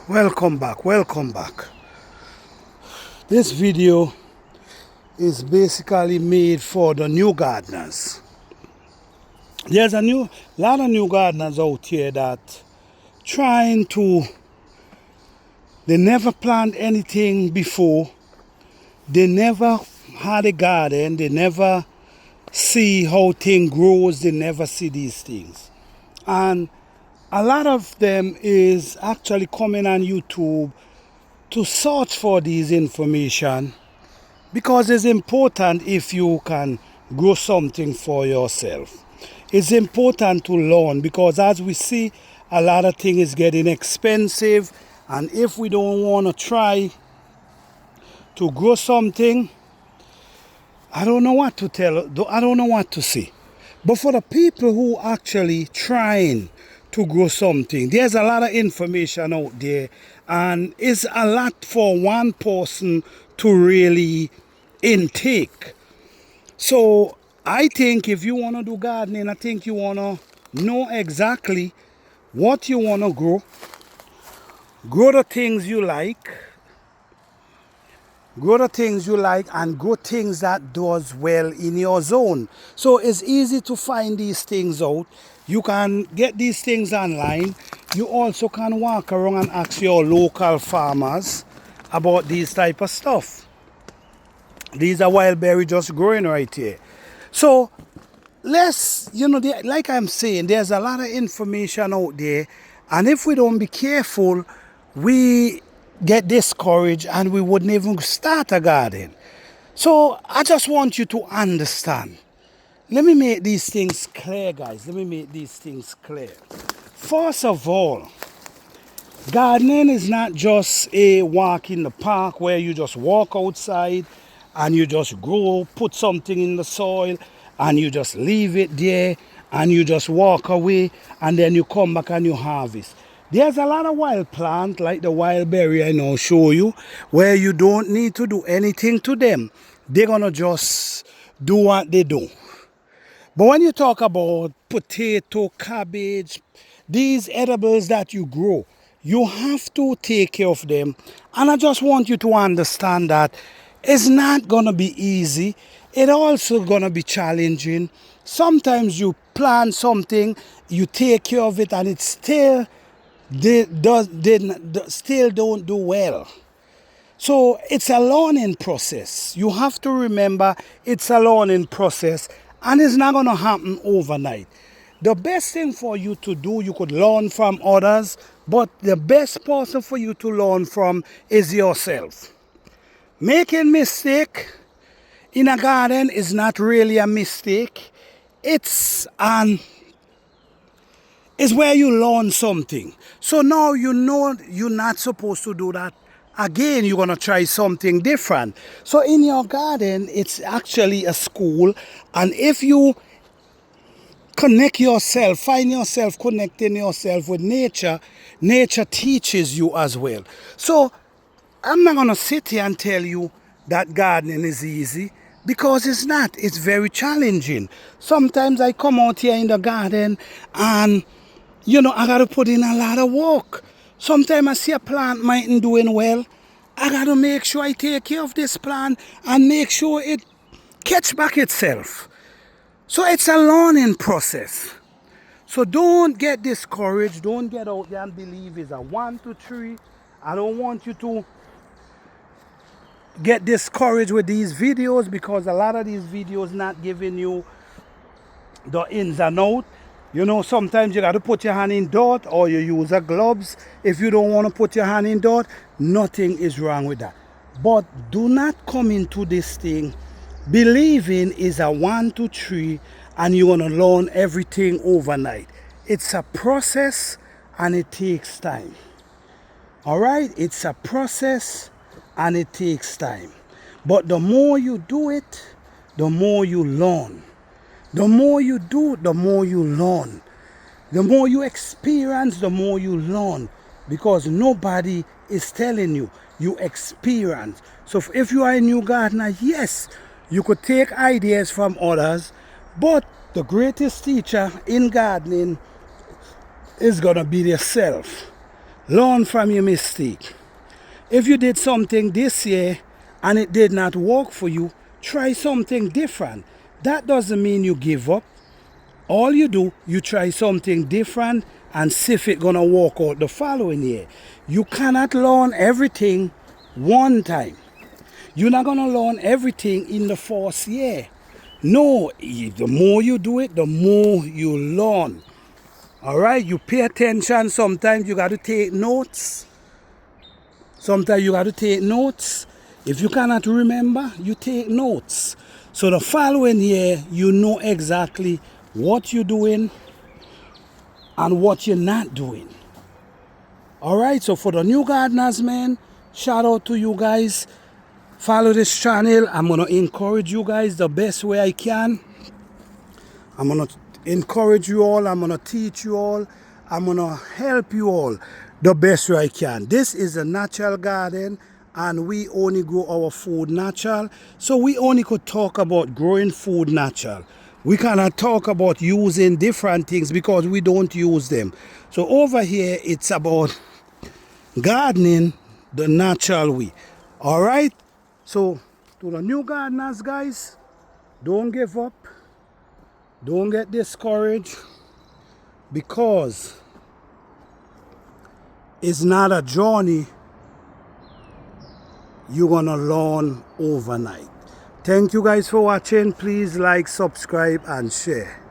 Welcome back. This video is basically made for the new gardeners. There's a lot of new gardeners out here that they never planted anything before, they never had a garden, they never see how things grows, they never see these things. And a lot of them is actually coming on YouTube to search for these information because it's important if you can grow something for yourself. It's important to learn because as we see, a lot of things is getting expensive, and if we don't want to try to grow something, I don't know what to I don't know what to say. But for the people who actually trying to grow something, there's a lot of information out there, and it's a lot for one person to really intake. So I think if you want to do gardening, I think you want to know exactly what you want to grow the things you like, and grow things that does well in your zone. So it's easy to find these things out. You can get these things online. You also can walk around and ask your local farmers about these type of stuff. These are wild berry just growing right here. So like I'm saying, there's a lot of information out there, and if we don't be careful, we get discouraged and we wouldn't even start a garden. So I just want you to understand. Let me make these things clear, guys. First of all, gardening is not just a walk in the park where you just walk outside and you just grow, put something in the soil and you just leave it there and you just walk away and then you come back and you harvest. There's a lot of wild plants like the wild berry I now show you, where you don't need to do anything to them. They're gonna just do what they do. But when you talk about potato, cabbage, these edibles that you grow, you have to take care of them. And I just want you to understand that it's not gonna be easy. It's also gonna be challenging. Sometimes you plant something, you take care of it, and it still still don't do well. So it's a learning process. You have to remember it's a learning process, and it's not going to happen overnight. The best thing for you to do, you could learn from others, but the best person for you to learn from is yourself. Making mistake in a garden is not really a mistake. It's where you learn something. So now you know you're not supposed to do that again. You're going to try something different. So in your garden, it's actually a school. And if you connect yourself, find yourself connecting yourself with nature, nature teaches you as well. So I'm not going to sit here and tell you that gardening is easy, because it's not. It's very challenging. Sometimes I come out here in the garden and I got to put in a lot of work. Sometimes I see a plant mightn't doing well. I got to make sure I take care of this plant and make sure it catch back itself. So it's a learning process. So don't get discouraged. Don't get out there and believe it's a 1, 2, 3. I don't want you to get discouraged with these videos, because a lot of these videos not giving you the ins and outs. Sometimes you got to put your hand in dirt, or you use a gloves. If you don't want to put your hand in dirt, nothing is wrong with that. But do not come into this thing believing is a 1, 2, 3 and you're going to learn everything overnight. It's a process and it takes time. All right? It's a process and it takes time. But the more you do it, the more you learn. The more you do, the more you learn. The more you experience, the more you learn. Because nobody is telling you. You experience. So if you are a new gardener, yes, you could take ideas from others. But the greatest teacher in gardening is going to be yourself. Learn from your mistake. If you did something this year and it did not work for you, try something different. That doesn't mean you give up. All you do, you try something different and see if it's gonna work out the following year. You cannot learn everything one time. You're not gonna learn everything in the first year. No, the more you do it, the more you learn. All right, you pay attention. Sometimes you got to take notes. Sometimes you got to take notes. If you cannot remember, you take notes. So the following year, you know exactly what you're doing and what you're not doing. All right, so for the new gardeners, man, shout out to you guys. Follow this channel. I'm going to encourage you guys the best way I can. I'm going to encourage you all. I'm going to teach you all. I'm going to help you all the best way I can. This is a natural garden and we only grow our food natural. So we only could talk about growing food natural. We cannot talk about using different things because we don't use them. So over here, it's about gardening the natural way. All right? So to the new gardeners, guys, don't give up. Don't get discouraged because it's not a journey you're gonna learn overnight. Thank you guys for watching. Please like, subscribe, and share.